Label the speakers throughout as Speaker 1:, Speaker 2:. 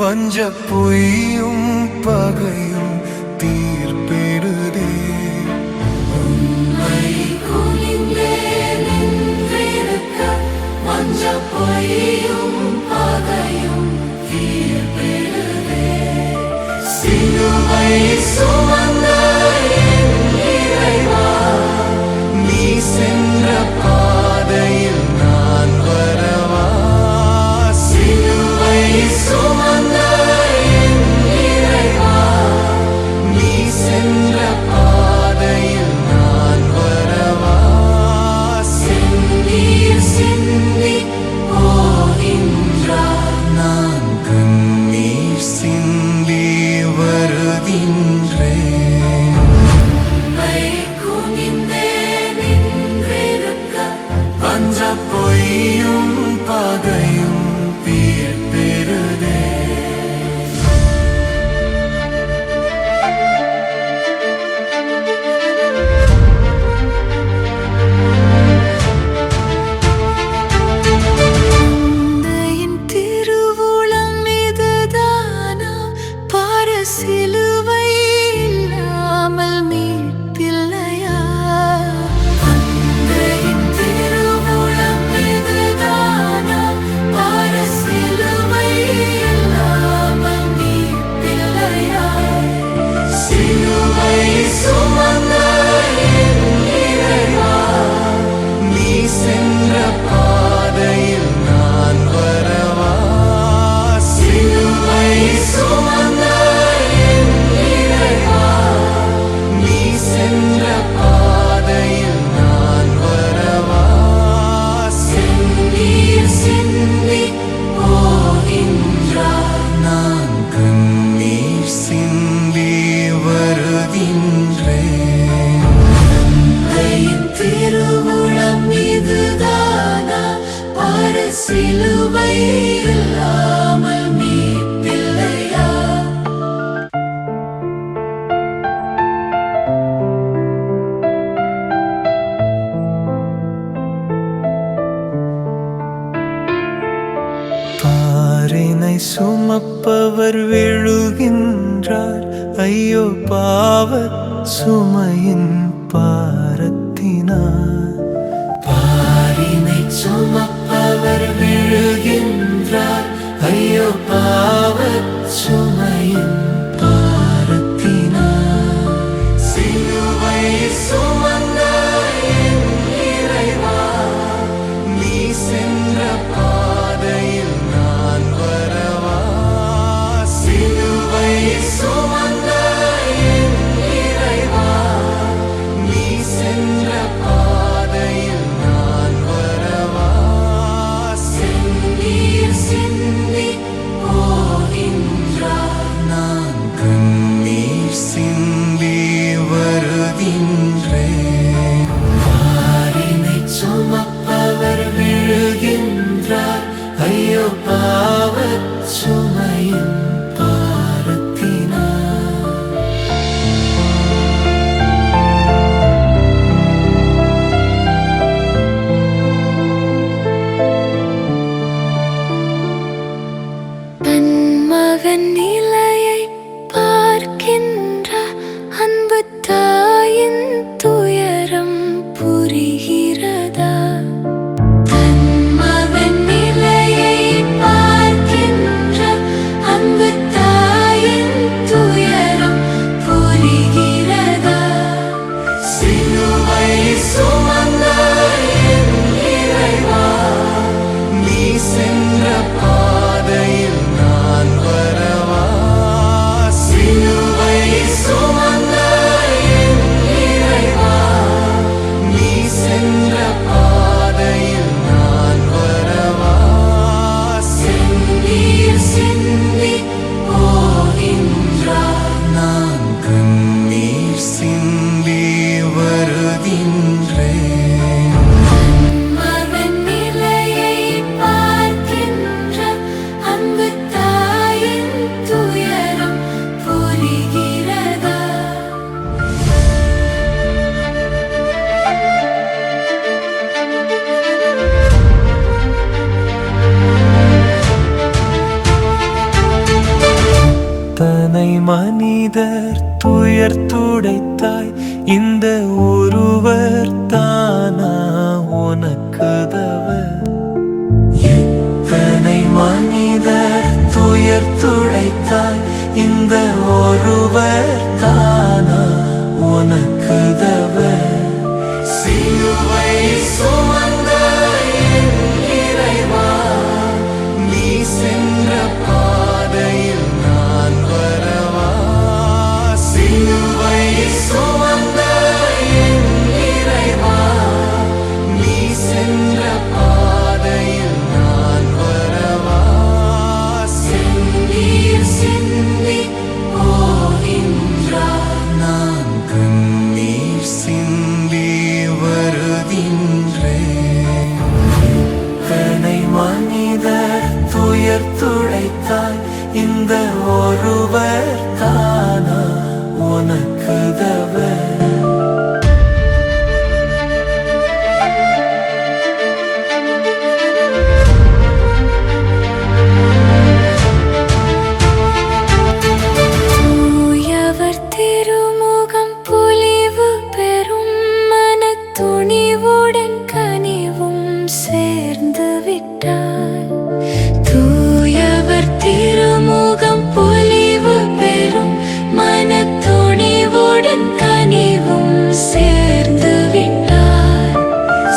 Speaker 1: வஞ்ச பொய்யும் பகையும் தீர்ப்பிடுதே.
Speaker 2: உம்மை குனிந்தே நின்றிருக்க வஞ்ச பொய்யும் பகையும் தீர்ப்பிடுதே. சிலுவை சுமந்த என் இறைவா,
Speaker 1: நீ சென்ற பாதையில் நான் வரவா?
Speaker 2: சிலுவை சுமந்த என் இறைவா,
Speaker 1: நீ சென்ற பாதையில் நான் வரவா?
Speaker 2: செந்நீர் சிந்தி போகின்றார்,
Speaker 1: நான் கண்ணீர் சிந்தி வருகின்றேன்.
Speaker 2: உம்மை குனிந்தே நின்றிருக்க
Speaker 1: வஞ்ச பொய்யும் பகையும் தீர்ப்பிடுதே.
Speaker 2: தந்தையின் திருவுளம் இதுதானா? பார சிலுவை இல்லாமல் மீட்பில்லையா? தந்தையின் திருவுளம் இதுதானா? பார சிலுவை இல்லாமல் மீட்பில்லையா? சிலுவை சுமந்த என் இறைவா,
Speaker 1: நீ சென்ற பாதையில் நான் வரவா?
Speaker 2: சிலுவை சுமந்த என் இறைவா,
Speaker 1: நீ சென்ற பாதையில் நான் வரவா?
Speaker 2: செந்நீர் சிந்தி போகின்றார்,
Speaker 1: நான் கண்ணீர் சிந்தி வருகின்றேன்.
Speaker 2: தந்தையின் திருவுளம் இதுதானா? பார சிலுவை இல்லாமல் மீட்பில்லையா?
Speaker 1: பாரினை சுமப்பவர் விழுகின்றார், ஐயோ பாவச் சுமையின் பாரத்தினார்.
Speaker 2: பாரினை சுமப்பவர் விழுகின்றார், ஐயோ பாவச் சுமையின் பாரத்தினார்.
Speaker 1: சிலுவை சுமந்த என் இறைவா, நீ சென்ற பாதையில் நான் வரவா?
Speaker 2: சிலுவை சுமந்த என் இறைவா,
Speaker 1: நீ சென்ற பாதையில் நான் வரவா?
Speaker 2: செந்நீர் சிந்தி போகின்றார்,
Speaker 1: நான்
Speaker 2: துயர்த்துடைத்தாய். இந்த ஒருவர் தானா உனக்குதவர்? எத்தனை மனிதர் துயர்த்துடைத்தாய். இந்த ஒருவர் தானா உனக்குதவர்?
Speaker 1: சிலுவை சுமந்த என் இறைவா, நீ சென்ற பாதையில் நான் வரவா? சிலுவை சுமந்த என் இறைவா, நீ சென்ற பாதையில் நான் வரவா? செந்தீர் சிந்தி போகின்றார், நான் கண்ணீர் சிந்தி வருகின்றேன்.
Speaker 2: எத்தனை மனிதர் துயர்த்துடைத்தாய். இந்த ஒருவர் தானா உனக்குதவர்?
Speaker 3: தூயவர் திருமுகம் பொலிவு பெறும், மனத்துணிவுடன் கனிவும் சேர்ந்து விட்டார். தூயவர் திருமுகம் பொலிவு பெறும், மனத்துணிவுடன் கனிவும் சேர்ந்து விட்டார்.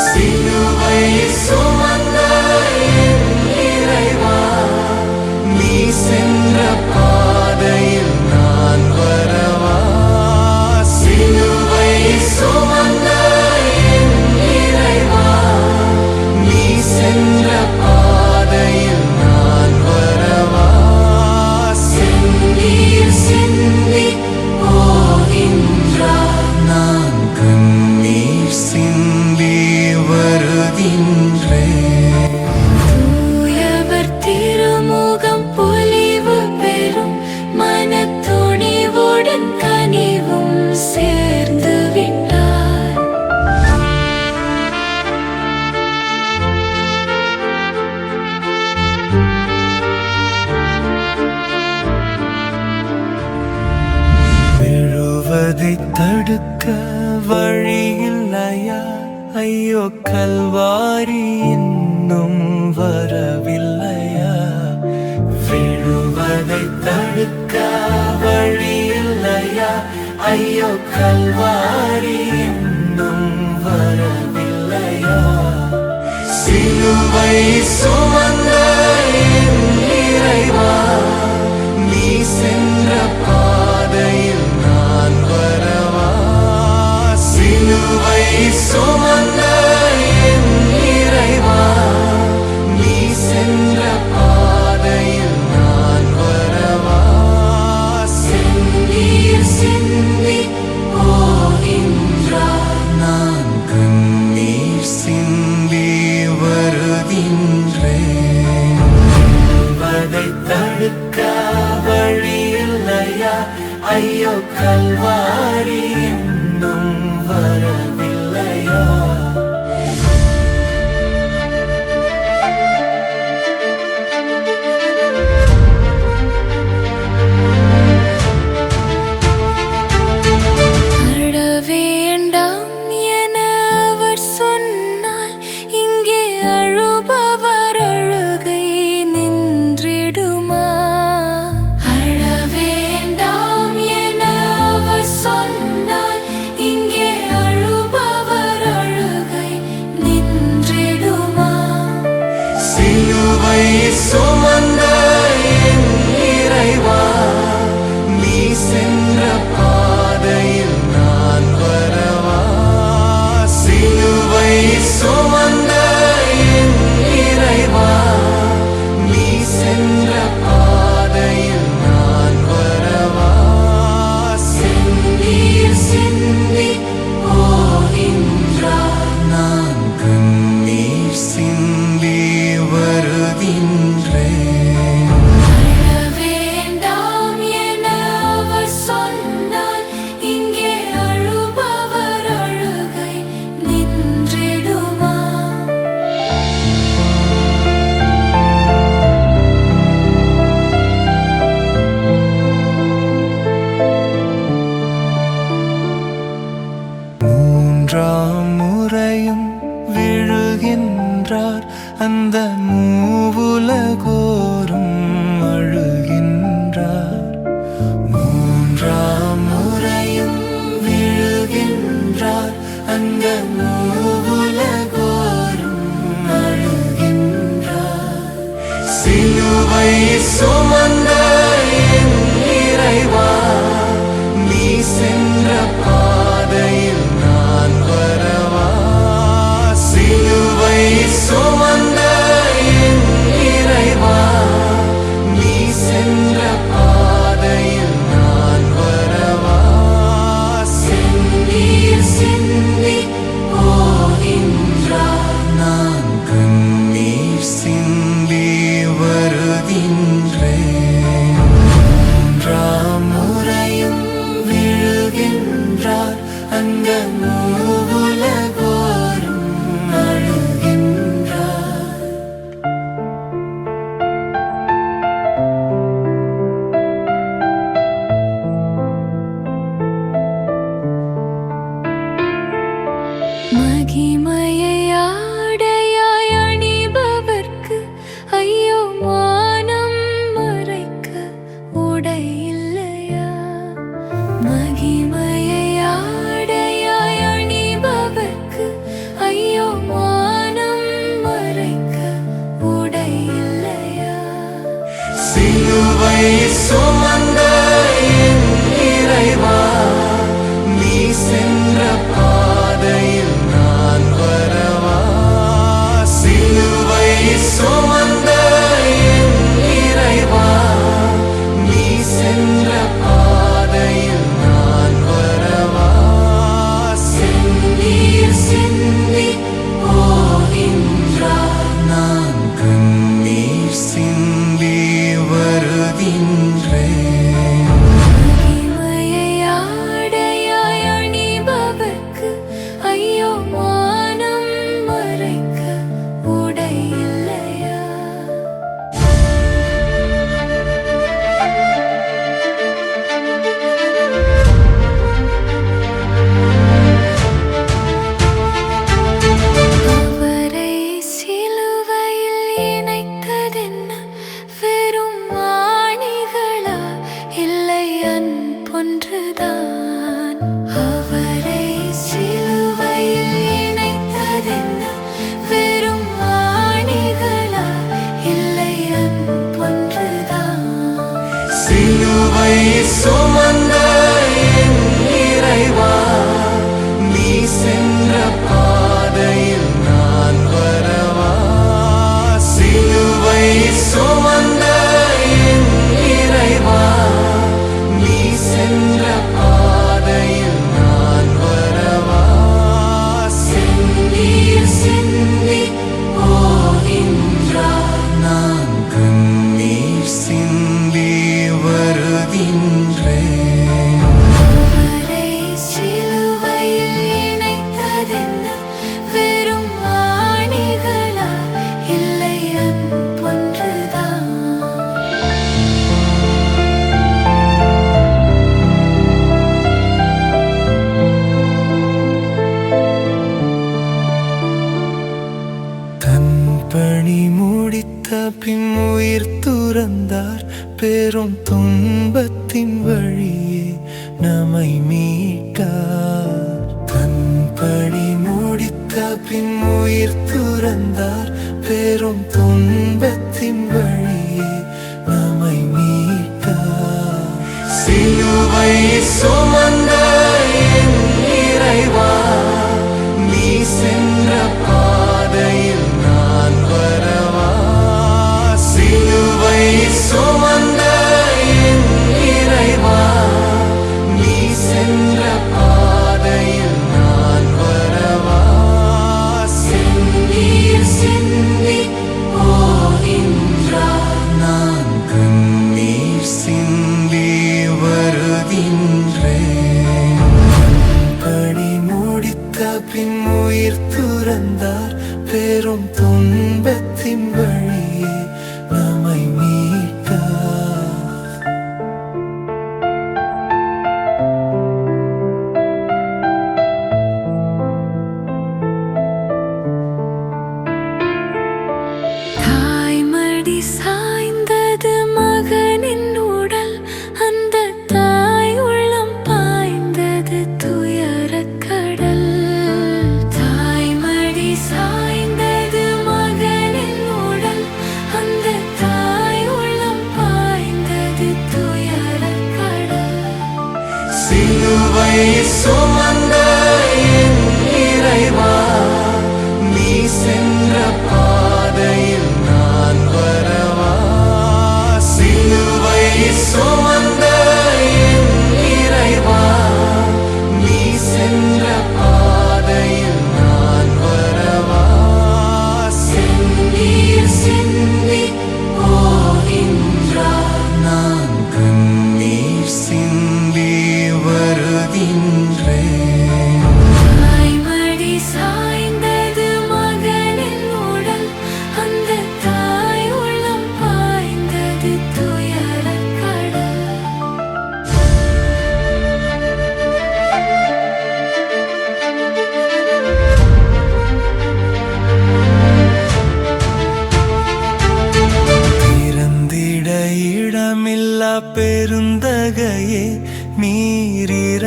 Speaker 1: சிலுவை சுமந்த என் இறைவா, நீ சென்ற பாதையில் நான் வரவா? சிலுவை சுமந்த என் இறைவா, நீ சென்ற பாதையில் நான் வரவா? செந்தீர் சிந்தி போகின்றார், நான் கண்ணீர் சிந்தி வருகின்றேன்.
Speaker 3: தூயவர் திருமுகம் பொலிவு பெறும், மனத்துணிவுடன் கனிவும் சேர்ந்து விட்டார்.
Speaker 2: விழுவதை தடுக்க வழியில்லையா? ஐயோ கல்வாரி இன்னும் வரவில்லையா? விழுவதை தடுக்க வழியில்லையா? ஐயோ கல்வாரி இன்னும் வரவில்லையா?
Speaker 1: சிலுவை சுமந்த என் இறைவா, நீ சென்ற பாதையில் நான் வரவா? சிலுவை சுமந்த என் இறைவா, நீ சென்ற பாதையில் நான் வரவா? செந்தீர் சிந்தி போகின்றார், நான் கண்ணீர் சிந்தி வருகின்றேன்.
Speaker 2: அதை தடுக்க வழியில்லையா? ஐயோ கல்வாரி இன்னும் வரவில்லையா? மூன்றாம் முறையும் விழுகின்றார் அந்த மூவுலகோரும் அழுகின்றார் மூன்றாம் முறையும் விழுகின்றார் அந்த மூவுலகோரும் அழுகின்றார் சிலுவை சுமந்த என் இறைவா நீ சென்ற பாதையில் நான் வரவா சிலுவை சுமந்த என் இறைவா நீ சென்ற பாதையில் நான் வரவா
Speaker 3: நீர் சிந்தி போகின்றார்
Speaker 1: நான் கண்ணீர் சிந்தி வருகின்றேன்
Speaker 2: மூன்றாம் முறையும் விழுகின்றார் அந்த மூவுலகோரும் அழுகின்றார்
Speaker 3: மகிமையை ஆடையாய் அணிபவர்க்கு ஐயோ மானம் மறைக்க உடை இல்லையா மகிமையை ஆடையாய் அணிபவர்க்கு ஐயோ மானம் மறைக்க உடை இல்லையா
Speaker 1: சிலுவை சுமந்த என் இறைவா நீ சென்ற பாதையில் நான் வரவா சிலுவை சுமந்த என் இறைவா நீ சென்ற பாதையில் நான் வரவா
Speaker 3: நீர் சிந்தி போகின்றார்
Speaker 1: நான் கண்ணீர் சிந்தி வருகின்றேன்
Speaker 3: மகிமையை ஆடையாய் அணிபவர்க்கு ஐயோ மானம் மறைக்க உடை இல்லையா அவரை சிலுவையில் இணைத்ததென்ன வெறும் ஆணிகளா இல்லை அன்பொன்றுதான் அவரை சிலுவையில் இணைத்ததென்ன வெறும் ஆணிகளா இல்லை அன்பொன்றுதான்
Speaker 1: சிலுவை சுமந்த என் இறைவா நீ சென்ற பாதையில் நான் வரவா சிலுவை சுமந்த என் இறைவா நீ சென்ற பாதையில் நான் வரவா
Speaker 3: நீர் சிந்தி போகின்றார்
Speaker 1: நான் கண்ணீர் சிந்தி வருகின்றேன்
Speaker 3: அவரை சிலுவையில் இணைத்ததென்ன வெறும் ஆணிகளா இல்லை அன்பொன்றுதான்
Speaker 2: தன் பணி முடித்த பின் உயிர் துறந்தார் பெரும் துன்பத்தின் வழியே நம்மை மீட்டார் தன் பணி முடித்த பின் உயிர் துறந்தார் பெரும் துன்பத்தின் வழியே நம்மை மீட்டார்
Speaker 1: சிலுவை சுமந்த என் இறைவா நீ சென்ற பாதையில் நான் வரவா சிலுவை சுமந்த என் இறைவா நீ சென்ற பாதையில் நான் வரவா
Speaker 3: நீர் சிந்தி போகின்றார்
Speaker 1: நான் கண்ணீர் சிந்தி வருகின்றேன்
Speaker 2: பணி முடித்த பின் உயிர் துறந்தார் பெரும் துன்பத்தின் வழியே நம்மை மீட்டார்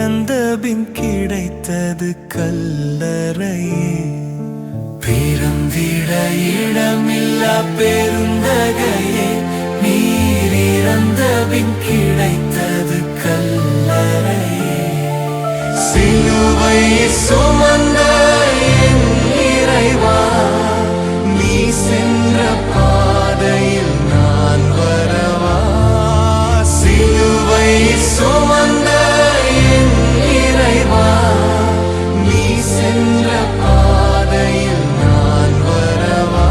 Speaker 2: இறந்த பின் கிடைத்தது கல்லறையே பிறந்திட இடமில்லா பெருந்தகையே நீர் இறந்த பின் கிடைத்தது கல்லறையே
Speaker 1: சிலுவை சுமந்த என் இறைவா நீ சென்ற பாதையில் நான் வரவா சிலுவை சுமந்த என் இறைவா நீ சென்ற பாதையில் நான் வரவா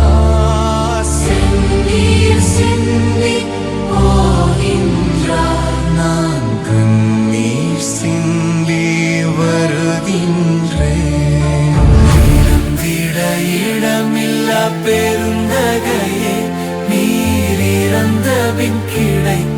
Speaker 3: நீர் சிந்தி போகின்றார்
Speaker 1: நான் கண்ணீர் சிந்தி வருகின்றேன்
Speaker 2: பிறந்திட இடமில்லா பெருந்தகையே நீர் இறந்த பின் கிடைத்த